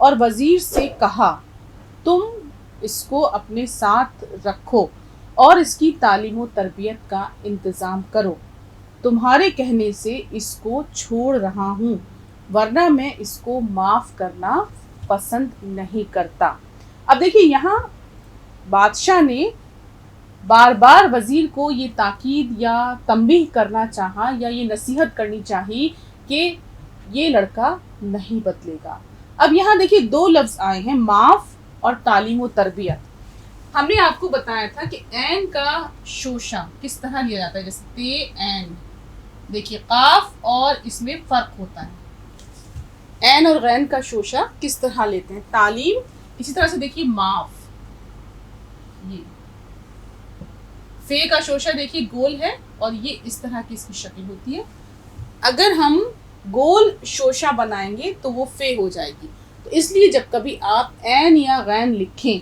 اور وزیر سے کہا تم اس کو اپنے ساتھ رکھو اور اس کی تعلیم و تربیت کا انتظام کرو. تمہارے کہنے سے اس کو چھوڑ رہا ہوں ورنہ میں اس کو معاف کرنا پسند نہیں کرتا. اب دیکھیے یہاں بادشاہ نے بار بار وزیر کو یہ تاکید یا تنبیہ کرنا چاہا یا یہ نصیحت کرنی چاہی کہ یہ لڑکا نہیں بدلے گا. اب یہاں دیکھیے دو لفظ آئے ہیں، معاف اور تعلیم و تربیت. ہم نے آپ کو بتایا تھا کہ عین کا شوشہ کس طرح لیا جاتا ہے، جیسے تے عین. دیکھیے قاف اور اس میں فرق ہوتا ہے. عین اور غین کا شوشہ کس طرح لیتے ہیں، تعلیم. اسی طرح سے دیکھیے معاف، یہ فے کا شوشہ دیکھیے گول ہے اور یہ اس طرح کی اس کی شکل ہوتی ہے. اگر ہم گول شوشہ بنائیں گے تو وہ فے ہو جائے گی. تو اس لیے جب کبھی آپ عین یا غین لکھیں،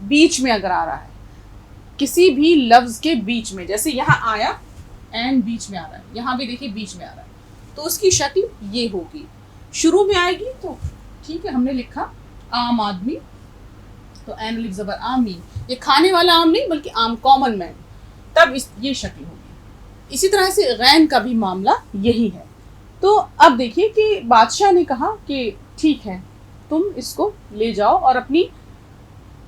بیچ میں اگر آ رہا ہے کسی بھی لفظ کے بیچ میں، جیسے یہاں آیا عین بیچ میں آ رہا ہے، یہاں بھی دیکھیے بیچ میں آ رہا ہے، تو اس کی شکل یہ ہوگی. شروع میں آئے گی تو ٹھیک ہے، ہم نے لکھا عام آدمی تو عین الف زبر عام میم، یہ کھانے والا عام نہیں بلکہ عام کامن مین، تب یہ شکل ہوگی. اسی طرح سے غین کا بھی معاملہ یہی ہے. تو اب دیکھیے کہ بادشاہ نے کہا کہ ٹھیک ہے تم اس کو لے جاؤ اور اپنی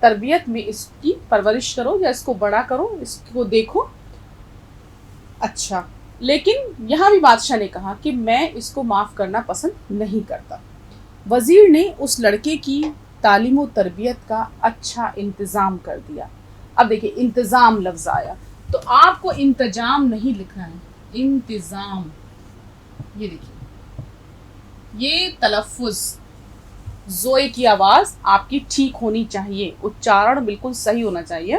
تربیت میں اس کی پرورش کرو یا اس کو بڑا کرو، اس کو دیکھو. اچھا، لیکن یہاں بھی بادشاہ نے کہا کہ میں اس کو معاف کرنا پسند نہیں کرتا. وزیر نے اس لڑکے کی تعلیم و تربیت کا اچھا انتظام کر دیا. اب دیکھیے انتظام لفظ آیا تو آپ کو انتظام نہیں لکھنا ہے، انتظام. یہ دیکھیے یہ تلفظ زوئے کی آواز آپ کی ٹھیک ہونی چاہیے، اچارن بالکل صحیح ہونا چاہیے.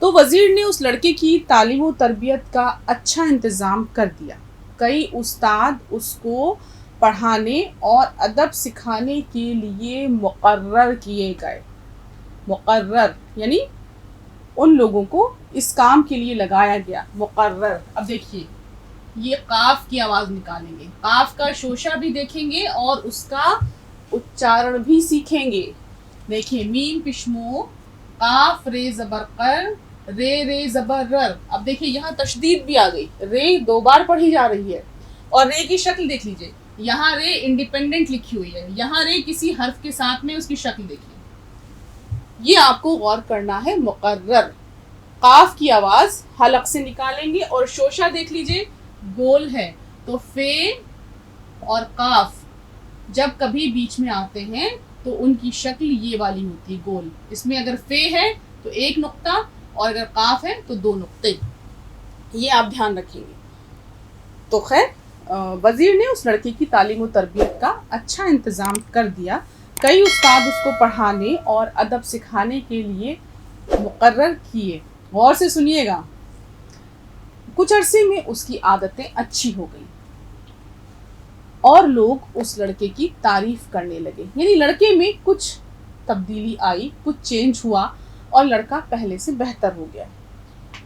تو وزیر نے اس لڑکے کی تعلیم و تربیت کا اچھا انتظام کر دیا. کئی استاد اس کو پڑھانے اور ادب سکھانے کے لیے مقرر کیے گئے. مقرر یعنی ان لوگوں کو اس کام کے لیے لگایا گیا، مقرر. اب دیکھیے یہ قاف کی آواز نکالیں گے، قاف کا شوشہ بھی دیکھیں گے اور اس کا اچارن بھی سیکھیں گے. دیکھیں میم پشمو، قاف رے زبر قر، رے رے زبر رر. اب دیکھیے یہاں تشدید بھی آ گئی، رے 2 بار پڑھی جا رہی ہے اور رے کی شکل دیکھ لیجئے، یہاں رے انڈیپینڈنٹ لکھی ہوئی ہے، یہاں رے کسی حرف کے ساتھ میں اس کی شکل دیکھیے. یہ آپ کو غور کرنا ہے. مقرر، قاف کی آواز حلق سے نکالیں گے اور شوشہ دیکھ لیجئے گول ہے. تو فے اور قاف جب کبھی بیچ میں آتے ہیں تو ان کی شکل یہ والی ہوتی ہے، گول. اس میں اگر فے ہے تو 1 نقطہ اور اگر قاف ہے تو 2 نقطے. یہ آپ دھیان رکھیں گے. تو خیر وزیر نے اس لڑکے کی تعلیم و تربیت کا اچھا انتظام کر دیا. کئی استاد اس کو پڑھانے اور ادب سکھانے کے لیے مقرر کیے. غور سے سنیے گا. کچھ عرصے میں اس کی عادتیں اچھی ہو گئی اور لوگ اس لڑکے کی تعریف کرنے لگے. یعنی لڑکے میں کچھ تبدیلی آئی، کچھ چینج ہوا اور لڑکا پہلے سے بہتر ہو گیا.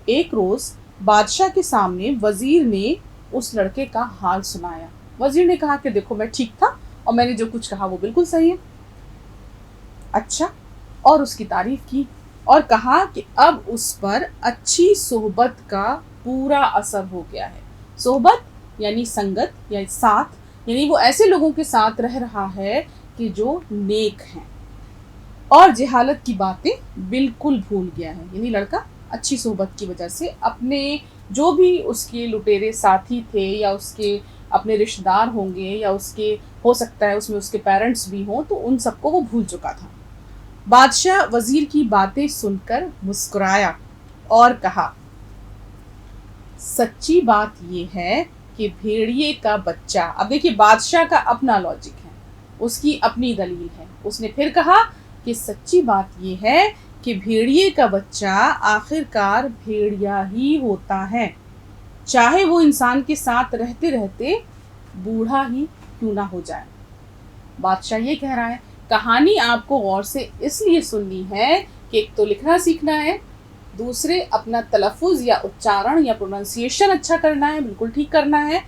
ایک روز بادشاہ کے سامنے وزیر نے اس لڑکے کا حال سنایا. وزیر نے کہا کہ دیکھو میں ٹھیک تھا اور میں نے جو کچھ کہا وہ بالکل صحیح ہے. اچھا، اور اس کی تعریف کی اور کہا کہ اب اس پر اچھی صحبت کا پورا اثر ہو گیا ہے. صحبت یعنی سنگت یا ساتھ، یعنی وہ ایسے لوگوں کے ساتھ رہ رہا ہے کہ جو نیک ہیں، اور جہالت کی باتیں بالکل بھول گیا ہے. یعنی لڑکا اچھی صحبت کی وجہ سے اپنے جو بھی اس کے لٹیرے ساتھی تھے یا اس کے اپنے رشتہ دار ہوں گے یا اس کے ہو سکتا ہے اس میں اس کے پیرنٹس بھی ہوں، تو ان سب کو وہ بھول چکا تھا. بادشاہ وزیر کی باتیں سن کر مسکرایا اور کہا سچی بات یہ ہے کہ بھیڑیے کا بچہ. اب دیکھیے بادشاہ کا اپنا لاجک ہے، اس کی اپنی دلیل ہے. اس نے پھر کہا کہ سچی بات یہ ہے کہ بھیڑیے کا بچہ آخر کار بھیڑیا ہی ہوتا ہے، چاہے وہ انسان کے ساتھ رہتے رہتے بوڑھا ہی کیوں نہ ہو جائے. بادشاہ یہ کہہ رہا ہے کہانی آپ کو غور سے اس لیے سننی ہے کہ ایک تو لکھنا سیکھنا ہے، دوسرے اپنا تلفظ یا اچارن یا پروننسیشن اچھا کرنا ہے، بالکل ٹھیک کرنا ہے.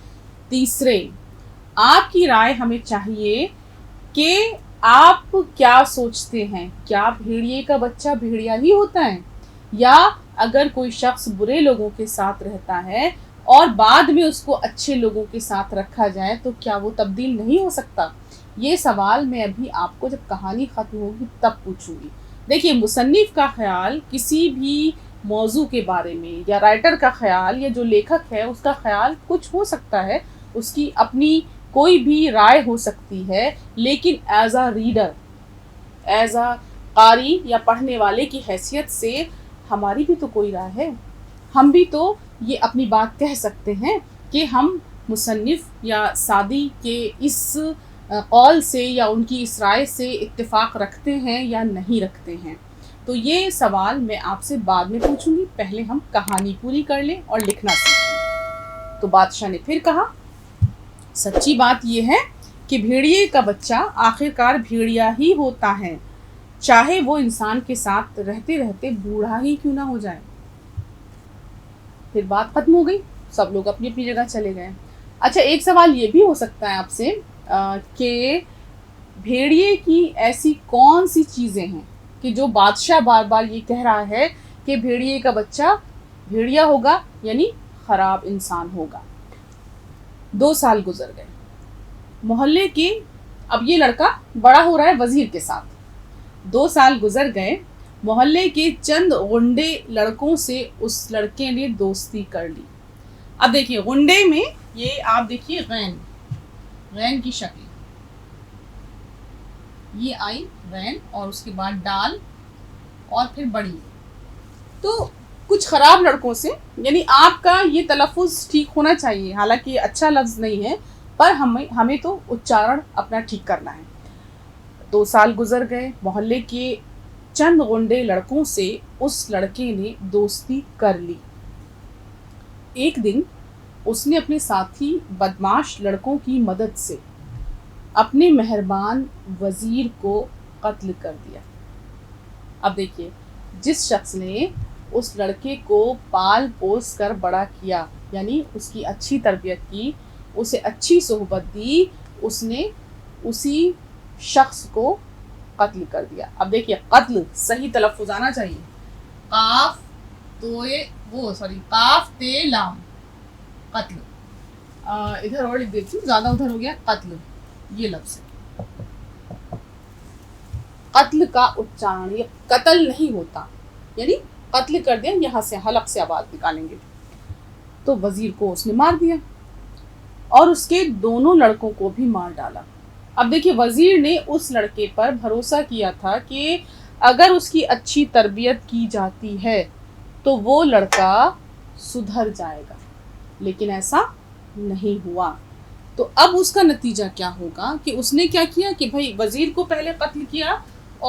تیسرے آپ کی رائے ہمیں چاہیے کہ آپ کیا سوچتے ہیں؟ کیا بھیڑیے کا بچہ بھیڑیا ہی ہوتا ہے؟ یا اگر کوئی شخص برے لوگوں کے ساتھ رہتا ہے اور بعد میں اس کو اچھے لوگوں کے ساتھ رکھا جائے تو کیا وہ تبدیل نہیں ہو سکتا؟ یہ سوال میں ابھی آپ کو جب کہانی ختم ہوگی تب پوچھوں گی۔ دیکھیے، مصنف کا خیال کسی بھی موضوع کے بارے میں، یا رائٹر کا خیال، یا جو لیکھک ہے اس کا خیال کچھ ہو سکتا ہے، اس کی اپنی کوئی بھی رائے ہو سکتی ہے، لیکن as a reader, as a قاری یا پڑھنے والے کی حیثیت سے ہماری بھی تو کوئی رائے ہے۔ ہم بھی تو یہ اپنی بات کہہ سکتے ہیں کہ ہم مصنف یا سعدی کے اس قول سے یا ان کی اس رائے سے اتفاق رکھتے ہیں یا نہیں رکھتے ہیں۔ تو یہ سوال میں آپ سے بعد میں پوچھوں گی، پہلے ہم کہانی پوری کر لیں اور لکھنا سیکھیں۔ تو بادشاہ نے پھر کہا، سچی بات یہ ہے کہ بھیڑیے کا بچہ آخرکار بھیڑیا ہی ہوتا ہے، چاہے وہ انسان کے ساتھ رہتے رہتے بوڑھا ہی کیوں نہ ہو جائے۔ پھر بات ختم ہو گئی، سب لوگ اپنی اپنی جگہ چلے گئے۔ اچھا، ایک سوال یہ بھی ہو سکتا ہے آپ سے کہ بھیڑیے کی ایسی کون سی چیزیں ہیں کہ جو بادشاہ بار بار یہ کہہ رہا ہے کہ بھیڑیے کا بچہ بھیڑیا ہوگا، یعنی خراب انسان ہوگا۔ 2 سال گزر گئے محلے کے، اب یہ لڑکا بڑا ہو رہا ہے وزیر کے ساتھ۔ 2 سال گزر گئے، محلے کے چند غنڈے لڑکوں سے اس لڑکے نے دوستی کر لی۔ اب دیکھیے، غنڈے میں یہ آپ دیکھیے غین کی شکل، یہ آئی غین اور اس کے بعد ڈال اور پھر بڑی۔ تو کچھ خراب لڑکوں سے، یعنی آپ کا یہ تلفظ ٹھیک ہونا چاہیے، حالانکہ اچھا لفظ نہیں ہے، پر ہمیں تو اچارن اپنا ٹھیک کرنا ہے۔ 2 سال گزر گئے، محلے کے چند غنڈے لڑکوں سے اس لڑکے نے دوستی کر لی۔ ایک دن اس نے اپنے ساتھی بدماش لڑکوں کی مدد سے اپنے مہربان وزیر کو قتل کر دیا۔ اب دیکھیے، جس شخص نے اس لڑکے کو پال پوس کر بڑا کیا، یعنی اس کی اچھی تربیت کی، اسے اچھی صحبت دی، اس نے اسی شخص کو قتل کر دیا۔ اب دیکھیے، قتل صحیح تلفظ آنا چاہیے، قاف تے لام، قتل۔ ادھر اور لکھ دیتی ہوں، زیادہ ادھر ہو گیا، قتل یہ لفظ ہے۔ قتل کا اچارن، یہ قتل نہیں ہوتا، یعنی قتل کر دیا، یہاں سے حلق سے آواز نکالیں گے۔ تو وزیر کو اس نے مار دیا اور اس کے دونوں لڑکوں کو بھی مار ڈالا۔ اب دیکھیے، وزیر نے اس لڑکے پر بھروسہ کیا تھا کہ اگر اس کی اچھی تربیت کی جاتی ہے تو وہ لڑکا سدھر جائے گا، لیکن ایسا نہیں ہوا۔ تو اب اس کا نتیجہ کیا ہوگا کہ اس نے کیا کیا کہ بھائی وزیر کو پہلے قتل کیا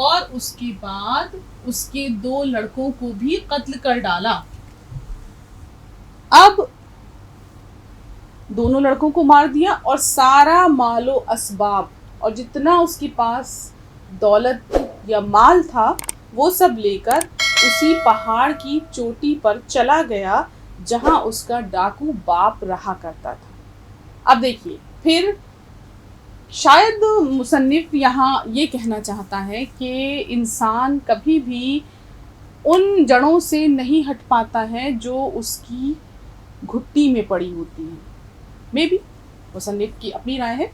اور اس کے بعد اس کے 2 لڑکوں کو بھی قتل کر ڈالا۔ اب دونوں لڑکوں کو مار دیا اور سارا مال و اسباب اور جتنا اس کے پاس دولت یا مال تھا وہ سب لے کر اسی پہاڑ کی چوٹی پر چلا گیا جہاں اس کا ڈاکو باپ رہا کرتا تھا۔ اب دیکھیے، پھر شاید مصنف یہاں یہ کہنا چاہتا ہے کہ انسان کبھی بھی ان جڑوں سے نہیں ہٹ پاتا ہے جو اس کی گھٹی میں پڑی ہوتی ہیں۔ میں بھی مصنف کی اپنی رائے ہے۔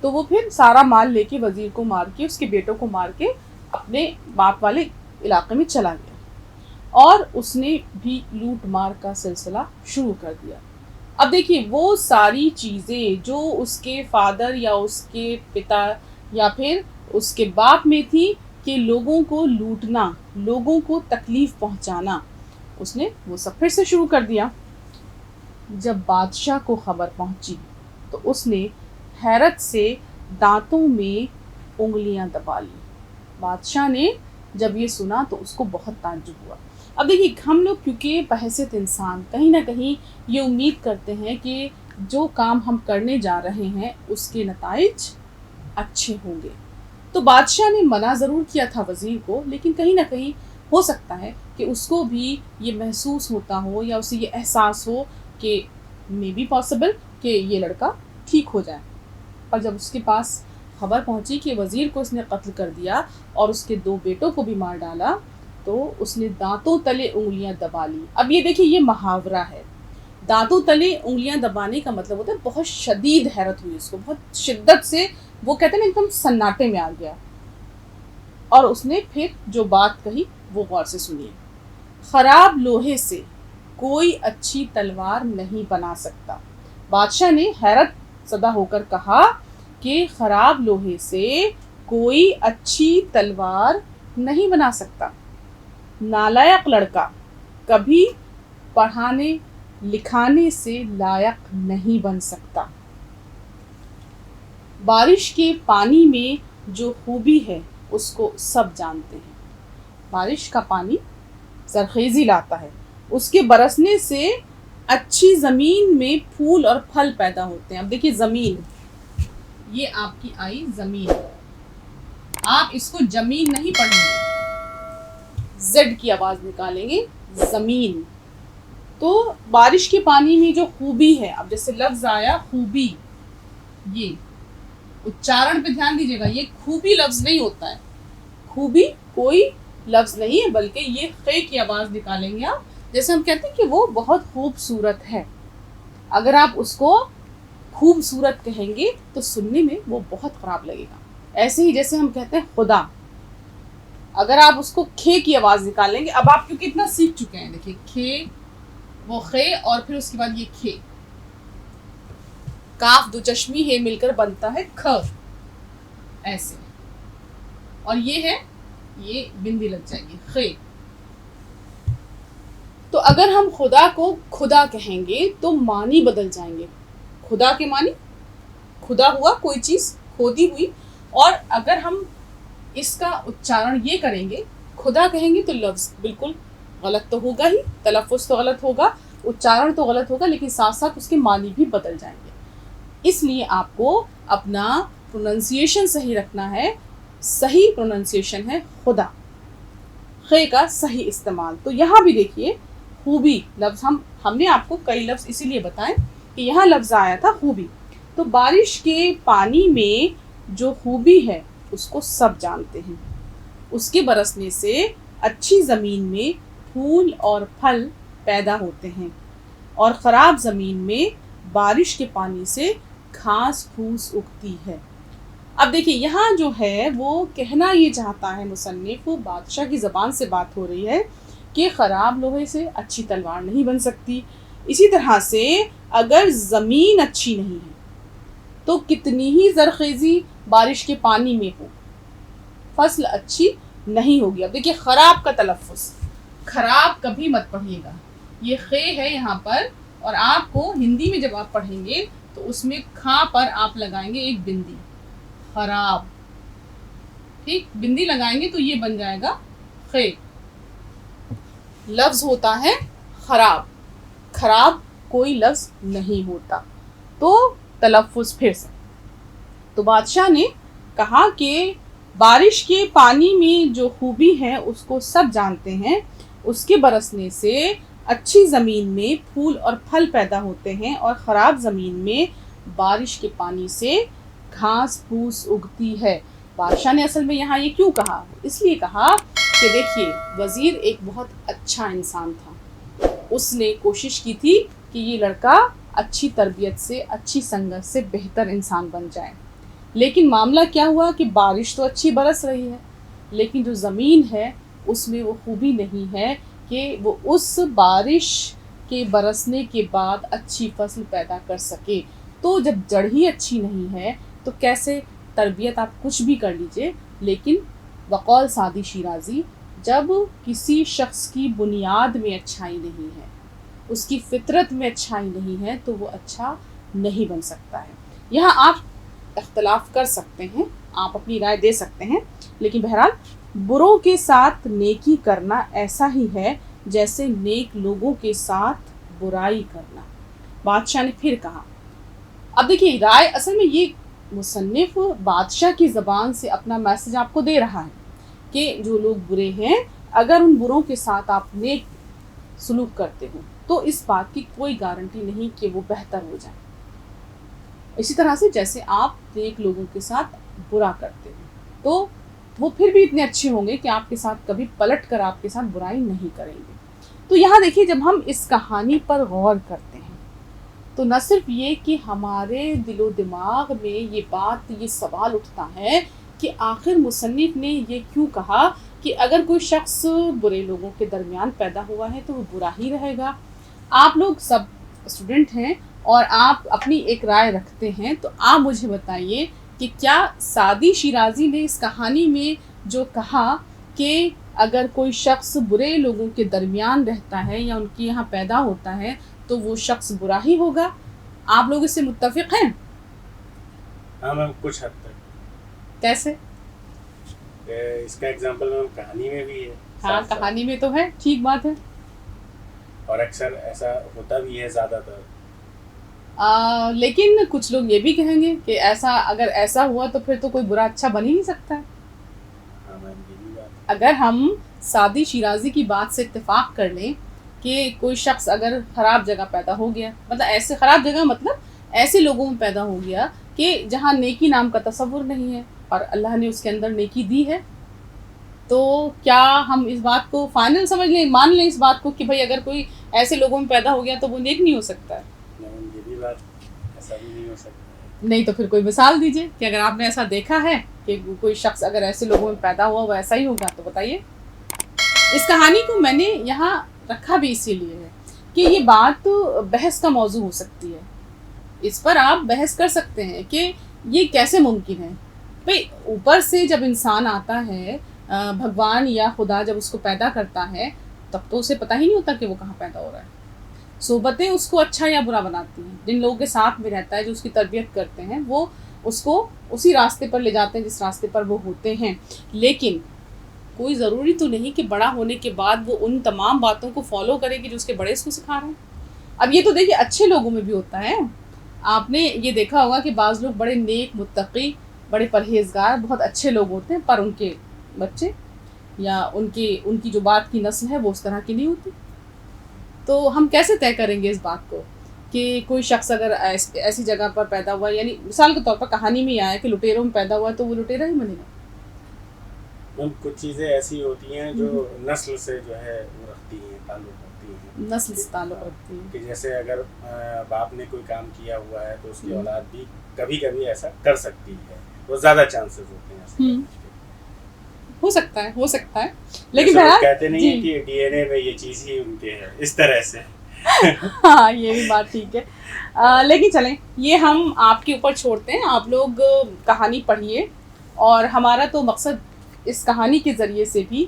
تو وہ پھر سارا مال لے کے وزیر کو مار کے، اس کے بیٹوں کو مار کے اپنے باپ والے علاقے میں چلا گیا اور اس نے بھی لوٹ مار کا سلسلہ شروع کر دیا۔ اب دیکھیے، وہ ساری چیزیں جو اس کے فادر یا اس کے پتا یا پھر اس کے باپ میں تھی کہ لوگوں کو لوٹنا، لوگوں کو تکلیف پہنچانا، اس نے وہ سب پھر سے شروع کر دیا۔ جب بادشاہ کو خبر پہنچی تو اس نے حیرت سے دانتوں میں انگلیاں دبا لی۔ بادشاہ نے جب یہ سنا تو اس کو بہت تعجب ہوا۔ اب دیکھیے، ہم لوگ کیونکہ بحیثیت انسان کہیں نہ کہیں یہ امید کرتے ہیں کہ جو کام ہم کرنے جا رہے ہیں اس کے نتائج اچھے ہوں گے۔ تو بادشاہ نے منع ضرور کیا تھا وزیر کو، لیکن کہیں نہ کہیں ہو سکتا ہے کہ اس کو بھی یہ محسوس ہوتا ہو یا اسے یہ احساس ہو کہ مے بی پاسبل کہ یہ لڑکا ٹھیک ہو جائے۔ اور جب اس کے پاس خبر پہنچی کہ وزیر کو اس نے قتل کر دیا اور اس کے 2 بیٹوں کو بھی مار ڈالا تو اس نے دانتوں تلے انگلیاں دبا لی۔ اب یہ دیکھیں، یہ محاورہ ہے۔ دانتوں تلے انگلیاں دبانے کا مطلب ہوتا ہے بہت شدید حیرت ہوئی اس کو، بہت شدت سے، وہ کہتے ہیں نا ایک دم سناٹے میں آ گیا، اور اس نے پھر جو بات کہی وہ غور سے سنیے۔ خراب لوہے سے کوئی اچھی تلوار نہیں بنا سکتا۔ بادشاہ نے حیرت زدہ ہو کر کہا کہ خراب لوہے سے کوئی اچھی تلوار نہیں بنا سکتا۔ نالائق لڑکا کبھی پڑھانے لکھانے سے لائق نہیں بن سکتا۔ بارش کے پانی میں جو خوبی ہے اس کو سب جانتے ہیں۔ بارش کا پانی زرخیزی لاتا ہے، اس کے برسنے سے اچھی زمین میں پھول اور پھل پیدا ہوتے ہیں۔ اب دیکھیے زمین، یہ آپ کی آئی زمین، آپ اس کو جمین نہیں پڑھیں گے، زڈ کی آواز نکالیں گے، زمین۔ تو بارش کے پانی میں جو خوبی ہے، اب جیسے لفظ آیا خوبی، یہ اچارن پہ دھیان دیجیے گا، یہ خوبی لفظ نہیں ہوتا ہے، خوبی کوئی لفظ نہیں ہے، بلکہ یہ خے کی آواز نکالیں گے آپ، جیسے ہم کہتے ہیں کہ وہ بہت خوبصورت ہے۔ اگر آپ اس کو خوبصورت کہیں گے تو سننے میں وہ بہت خراب لگے گا۔ ایسے ہی جیسے ہم کہتے ہیں خدا، اگر آپ اس کو کھے کی آواز نکالیں گے، اب آپ کیونکہ اتنا سیکھ چکے ہیں، دیکھیے کھے، وہ خے، اور پھر اس کے بعد یہ کھے، کاف دو چشمی ہے مل کر بنتا ہے کھ، ایسے، اور یہ ہے، یہ بندی لگ جائے گی، خے۔ تو اگر ہم خدا کو خدا کہیں گے تو معنی بدل جائیں گے۔ خدا کے معنی خدا ہوا کوئی چیز کھودی ہوئی، اور اگر ہم اس کا اچارن یہ کریں گے، خدا کہیں گے، تو لفظ بالکل غلط تو ہوگا ہی، تلفظ تو غلط ہوگا، اچارن تو غلط ہوگا، لیکن ساتھ ساتھ اس کے معنی بھی بدل جائیں گے۔ اس لیے آپ کو اپنا پروننسیشن صحیح رکھنا ہے۔ صحیح پروننسیشن ہے خدا، خے کا صحیح استعمال۔ تو یہاں بھی دیکھیے خوبی لفظ، ہم نے آپ کو کئی لفظ اسی لیے بتائیں کہ یہاں لفظ آیا تھا خوبی۔ تو بارش کے پانی میں جو خوبی ہے اس کو سب جانتے ہیں، اس کے برسنے سے اچھی زمین میں پھول اور پھل پیدا ہوتے ہیں، اور خراب زمین میں بارش کے پانی سے گھاس پھوس اگتی ہے۔ اب دیکھیے یہاں جو ہے وہ کہنا یہ چاہتا ہے مصنف، بادشاہ کی زبان سے بات ہو رہی ہے کہ خراب لوہے سے اچھی تلوار نہیں بن سکتی۔ اسی طرح سے اگر زمین اچھی نہیں ہے تو کتنی ہی زرخیزی بارش کے پانی میں ہو، فصل اچھی نہیں ہوگی۔ اب دیکھیے خراب کا تلفظ، خراب کبھی مت پڑھیے گا، یہ خے ہے یہاں پر، اور آپ کو ہندی میں جب آپ پڑھیں گے تو اس میں کھاں پر آپ لگائیں گے ایک بندی، خراب، ٹھیک، بندی لگائیں گے تو یہ بن جائے گا خے۔ لفظ ہوتا ہے خراب، خراب کوئی لفظ نہیں ہوتا۔ تو تلفظ پھر سے، تو بادشاہ نے کہا کہ بارش کے پانی میں جو خوبی ہے اس کو سب جانتے ہیں، اس کے برسنے سے اچھی زمین میں پھول اور پھل پیدا ہوتے ہیں، اور خراب زمین میں بارش کے پانی سے گھاس پھوس اگتی ہے۔ بادشاہ نے اصل میں یہاں یہ کیوں کہا؟ اس لیے کہا کہ دیکھیے وزیر ایک بہت اچھا انسان تھا، اس نے کوشش کی تھی کہ یہ لڑکا اچھی تربیت سے، اچھی سنگت سے بہتر انسان بن جائے، لیکن معاملہ کیا ہوا کہ بارش تو اچھی برس رہی ہے، لیکن جو زمین ہے اس میں وہ خوبی نہیں ہے کہ وہ اس بارش کے برسنے کے بعد اچھی فصل پیدا کر سکے۔ تو جب جڑ ہی اچھی نہیں ہے تو کیسے تربیت آپ کچھ بھی کر لیجئے، لیکن بقول سعدی شیرازی، جب کسی شخص کی بنیاد میں اچھائی نہیں ہے، اس کی فطرت میں اچھائی نہیں ہے، تو وہ اچھا نہیں بن سکتا ہے۔ یہاں آپ اختلاف کر سکتے ہیں، آپ اپنی رائے دے سکتے ہیں، لیکن بہرحال بروں کے ساتھ نیکی کرنا ایسا ہی ہے جیسے نیک لوگوں کے ساتھ برائی کرنا۔ بادشاہ نے پھر کہا، اب دیکھیے رائے اصل میں یہ مصنف بادشاہ کی زبان سے اپنا میسج آپ کو دے رہا ہے کہ جو لوگ برے ہیں، اگر ان بروں کے ساتھ آپ نیک سلوک کرتے ہو تو اس بات کی کوئی گارنٹی نہیں کہ وہ بہتر ہو جائیں۔ اسی طرح سے جیسے آپ نیک لوگوں کے ساتھ برا کرتے ہیں تو وہ پھر بھی اتنے اچھے ہوں گے کہ آپ کے ساتھ کبھی پلٹ کر آپ کے ساتھ برائی نہیں کریں گے۔ تو یہاں دیکھیے جب ہم اس کہانی پر غور کرتے ہیں تو نہ صرف یہ کہ ہمارے دل و دماغ میں یہ بات، یہ سوال اٹھتا ہے کہ آخر مصنف نے یہ کیوں کہا کہ اگر کوئی شخص برے لوگوں کے درمیان پیدا ہوا ہے تو وہ برا ہی رہے گا۔ آپ لوگ سب اسٹوڈنٹ ہیں اور آپ اپنی ایک رائے رکھتے ہیں، تو آپ مجھے بتائیے کہ کیا سعدی شیرازی نے اس کہانی میں جو کہا کہ اگر کوئی شخص برے لوگوں کے درمیان رہتا ہے یا ان کے یہاں پیدا ہوتا ہے تو وہ شخص برا ہی ہوگا، آپ لوگ اس سے متفق ہیں؟ ہاں میم، کچھ حد تک۔ کیسے؟ اس کا ایگزامپل میم کہانی میں بھی ہے۔ ہاں کہانی میں تو ہے، ٹھیک بات ہے، اور اکثر ایسا ہوتا بھی ہے زیادہ تر۔ لیکن کچھ لوگ یہ بھی کہیں گے کہ ایسا اگر ایسا ہوا تو پھر تو کوئی برا اچھا بن ہی نہیں سکتا ہے۔ ہاں میم، یہ بھی بات۔ اگر ہم سعدی شیرازی کی بات سے اتفاق کر لیں کہ کوئی شخص اگر خراب جگہ پیدا ہو گیا، مطلب ایسے خراب جگہ مطلب ایسے لوگوں میں پیدا ہو گیا کہ جہاں نیکی نام کا تصور نہیں ہے اور اللہ نے اس کے اندر نیکی دی ہے، تو کیا ہم اس بات کو فائنل سمجھ لیں، مان لیں اس بات کو کہ بھئی اگر کوئی ایسے لوگوں میں پیدا ہو گیا تو وہ نیک نہیں ہو سکتا ہے؟ یہ بھی بات، ایسا بھی نہیں ہو سکتا۔ نہیں تو پھر کوئی مثال دیجئے کہ اگر آپ نے ایسا دیکھا ہے کہ کوئی شخص اگر ایسے لوگوں میں پیدا ہوا وہ ایسا ہی ہوگا تو بتائیے۔ اس کہانی کو میں نے یہاں رکھا بھی اسی لیے ہے کہ یہ بات بحث کا موضوع ہو سکتی ہے، اس پر آپ بحث کر سکتے ہیں کہ یہ کیسے ممکن ہے۔ بھئی اوپر سے جب انسان آتا ہے، بھگوان یا خدا جب اس کو پیدا کرتا ہے تب تو اسے پتہ ہی نہیں ہوتا کہ وہ کہاں پیدا ہو رہا ہے۔ صحبتیں اس کو اچھا یا برا بناتی ہیں، جن لوگوں کے ساتھ میں رہتا ہے جو اس کی تربیت کرتے ہیں وہ اس کو اسی راستے پر لے جاتے ہیں جس راستے پر وہ ہوتے ہیں، لیکن کوئی ضروری تو نہیں کہ بڑا ہونے کے بعد وہ ان تمام باتوں کو فالو کرے کہ جو اس کے بڑے اس کو سکھا رہے ہیں۔ اب یہ تو دیکھیے اچھے لوگوں میں بھی ہوتا ہے، آپ نے یہ دیکھا ہوگا کہ بعض لوگ بڑے نیک، متقی، بڑے پرہیزگار، بہت اچھے لوگ ہوتے ہیں، پر ان کے بچے یا ان کی جو بات کی نسل ہے وہ اس طرح کی نہیں ہوتی۔ تو ہم کیسے طے کریں گے اس بات کو کہ کوئی شخص اگر ایسی جگہ پر پیدا ہوا، یعنی مثال کے طور پر کہانی میں یہ آیا کہ لٹیروں میں پیدا ہوا تو وہ لٹیرا ہی بنے گا؟ کچھ چیزیں ایسی ہوتی ہیں جو نسل سے جو ہے وہ رکھتی ہیں، تعلق رکھتی ہیں، نسل سے تعلق رکھتی ہیں، کہ جیسے اگر باپ نے کوئی کام کیا ہوا ہے تو اس کی اولاد بھی کبھی کبھی ایسا کر سکتی ہے، وہ زیادہ چانسز ہوتے ہیں ایسے۔ ہو سکتا ہے لیکن کہتے نہیں ہیں کہ ڈی این اے میں یہ چیز ہی ان کے ہے، اس طرح سے۔ ہاں یہ بھی بات ٹھیک ہے، لیکن چلیں یہ ہم آپ کے اوپر چھوڑتے ہیں، آپ لوگ کہانی پڑھیے، اور ہمارا تو مقصد اس کہانی کے ذریعے سے بھی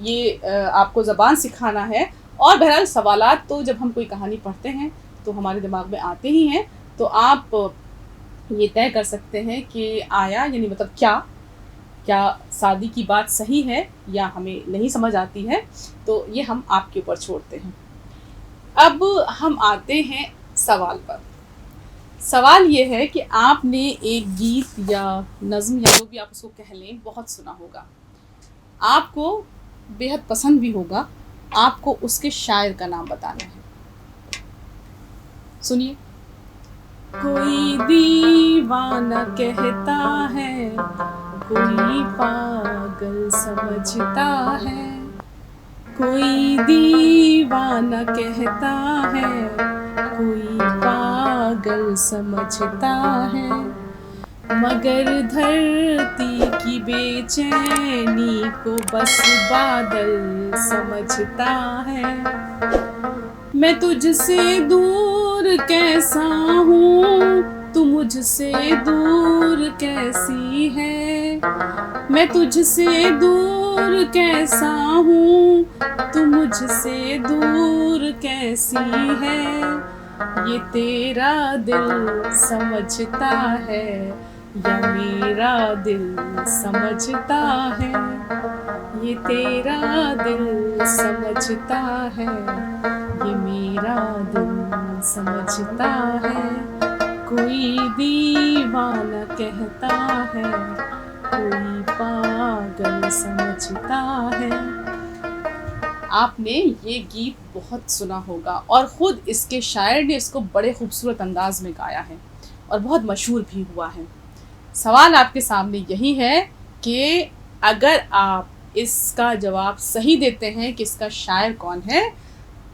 یہ آپ کو زبان سکھانا ہے، اور بہرحال سوالات تو جب ہم کوئی کہانی پڑھتے ہیں تو ہمارے دماغ میں آتے ہی ہیں، تو آپ یہ طے کر سکتے ہیں کہ آیا یعنی مطلب کیا سعدی کی بات صحیح ہے یا ہمیں نہیں سمجھ آتی ہے، تو یہ ہم آپ کے اوپر چھوڑتے ہیں۔ اب ہم آتے ہیں سوال پر۔ سوال یہ ہے کہ آپ نے ایک گیت یا نظم یا جو بھی آپ اس کو کہہ لیں بہت سنا ہوگا، آپ کو بےحد پسند بھی ہوگا، آپ کو اس کے شاعر کا نام بتانا ہے۔ سنیے۔ کوئی دیوانہ کہتا ہے، کوئی پاگل سمجھتا ہے، کوئی دیوانہ کہتا ہے، کوئی پاگل سمجھتا ہے، مگر دھرتی کی بے چینی کو بس بادل سمجھتا ہے۔ میں تجھ سے دور کیسا ہوں، تو مجھ سے دور کیسی ہے، میں تجھ سے دور کیسا ہوں، تو مجھ سے دور کیسی ہے، یہ تیرا دل سمجھتا ہے یا میرا دل سمجھتا ہے، یہ تیرا دل سمجھتا ہے، یہ میرا دل سمجھتا ہے، کوئی دیوانہ کہتا ہے، کوئی پاگل سمجھتا ہے۔ آپ نے یہ گیت بہت سنا ہوگا اور خود اس کے شاعر نے اس کو بڑے خوبصورت انداز میں گایا ہے اور بہت مشہور بھی ہوا ہے۔ سوال آپ کے سامنے یہی ہے کہ اگر آپ اس کا جواب صحیح دیتے ہیں کہ اس کا شاعر کون ہے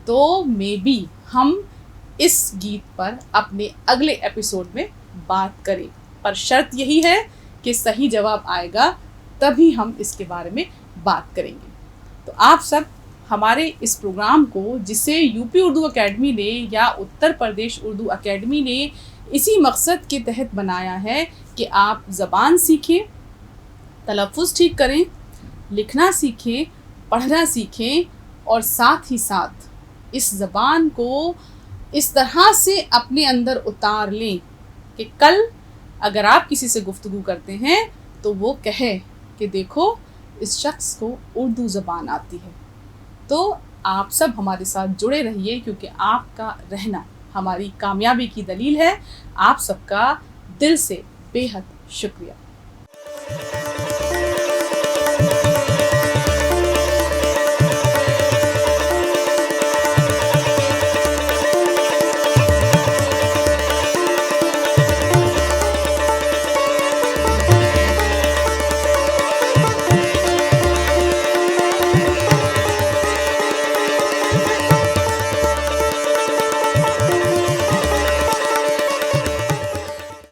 تو مے بی ہم اس گیت پر اپنے اگلے ایپیسوڈ میں بات کریں، پر شرط یہی ہے کہ صحیح جواب آئے گا تبھی ہم اس کے بارے میں بات کریں گے۔ تو آپ سب ہمارے اس پروگرام کو، جسے یو پی اردو اکیڈمی نے یا اتر پردیش اردو اکیڈمی نے اسی مقصد کے تحت بنایا ہے کہ آپ زبان سیکھیں، تلفظ ٹھیک کریں، لکھنا سیکھیں، پڑھنا سیکھیں، اور ساتھ ہی ساتھ اس زبان کو اس طرح سے اپنے اندر اتار لیں کہ کل اگر آپ کسی سے گفتگو کرتے ہیں تو وہ کہے کہ دیکھو اس شخص کو اردو زبان آتی ہے۔ تو آپ سب ہمارے ساتھ جڑے رہیے، کیونکہ آپ کا رہنا ہماری کامیابی کی دلیل ہے۔ آپ سب کا دل سے بے حد شکریہ۔